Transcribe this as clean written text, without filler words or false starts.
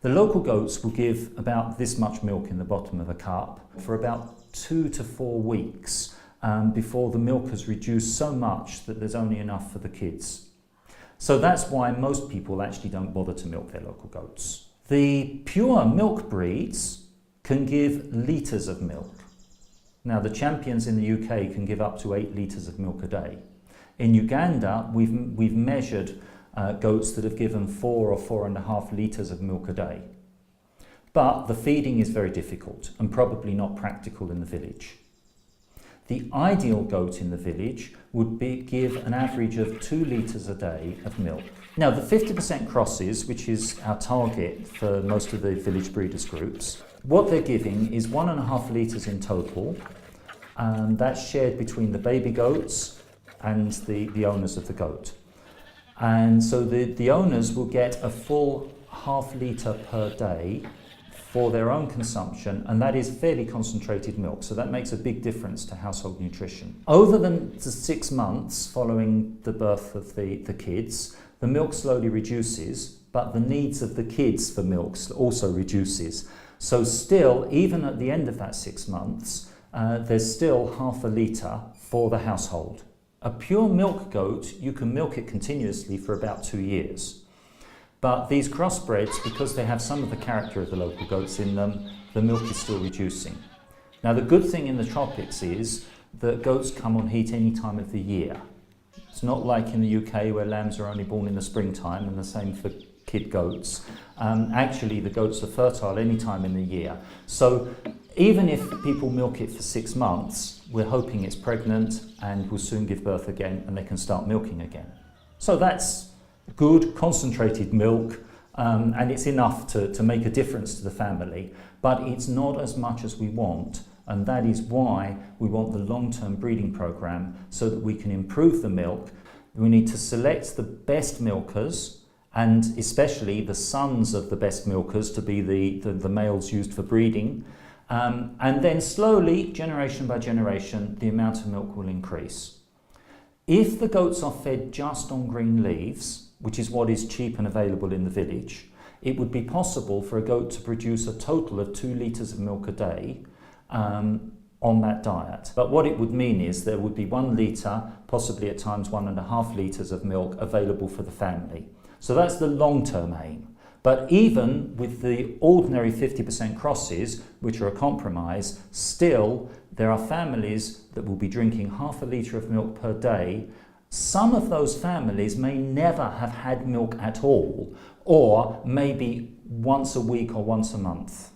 The local goats will give about this much milk in the bottom of a cup for about 2 to 4 weeks before the milk has reduced so much that there's only enough for the kids. So that's why most people actually don't bother to milk their local goats. The pure milk breeds can give litres of milk. Now the champions in the UK can give up to 8 litres of milk a day. In Uganda, we've measured goats that have given 4 or 4.5 litres of milk a day. But the feeding is very difficult and probably not practical in the village. The ideal goat in the village would give an average of 2 litres a day of milk. Now the 50% crosses, which is our target for most of the village breeders groups, what they're giving is 1.5 litres in total, and that's shared between the baby goats and the owners of the goat. And so the owners will get a full ½ litre per day for their own consumption, and that is fairly concentrated milk, so that makes a big difference to household nutrition. Over the 6 months following the birth of the kids, the milk slowly reduces, but the needs of the kids for milk also reduces. So still, even at the end of that 6 months, there's still ½ litre for the household. A pure milk goat, you can milk it continuously for about 2 years. But these crossbreds, because they have some of the character of the local goats in them, the milk is still reducing. Now the good thing in the tropics is that goats come on heat any time of the year. It's not like in the UK where lambs are only born in the springtime, and the same for kid goats. Actually the goats are fertile any time in the year. So even if people milk it for 6 months, we're hoping it's pregnant and will soon give birth again and they can start milking again. So that's good concentrated milk, and it's enough to make a difference to the family, but it's not as much as we want, and that is why we want the long-term breeding program, so that we can improve the milk. We need to select the best milkers, and especially the sons of the best milkers to be the males used for breeding, and then slowly, generation by generation, the amount of milk will increase. If the goats are fed just on green leaves, which is what is cheap and available in the village, it would be possible for a goat to produce a total of 2 litres of milk a day on that diet. But what it would mean is there would be 1 litre, possibly at times 1.5 litres of milk available for the family. So that's the long-term aim. But even with the ordinary 50% crosses, which are a compromise, still there are families that will be drinking ½ litre of milk per day. Some of those families may never have had milk at all, or maybe once a week or once a month.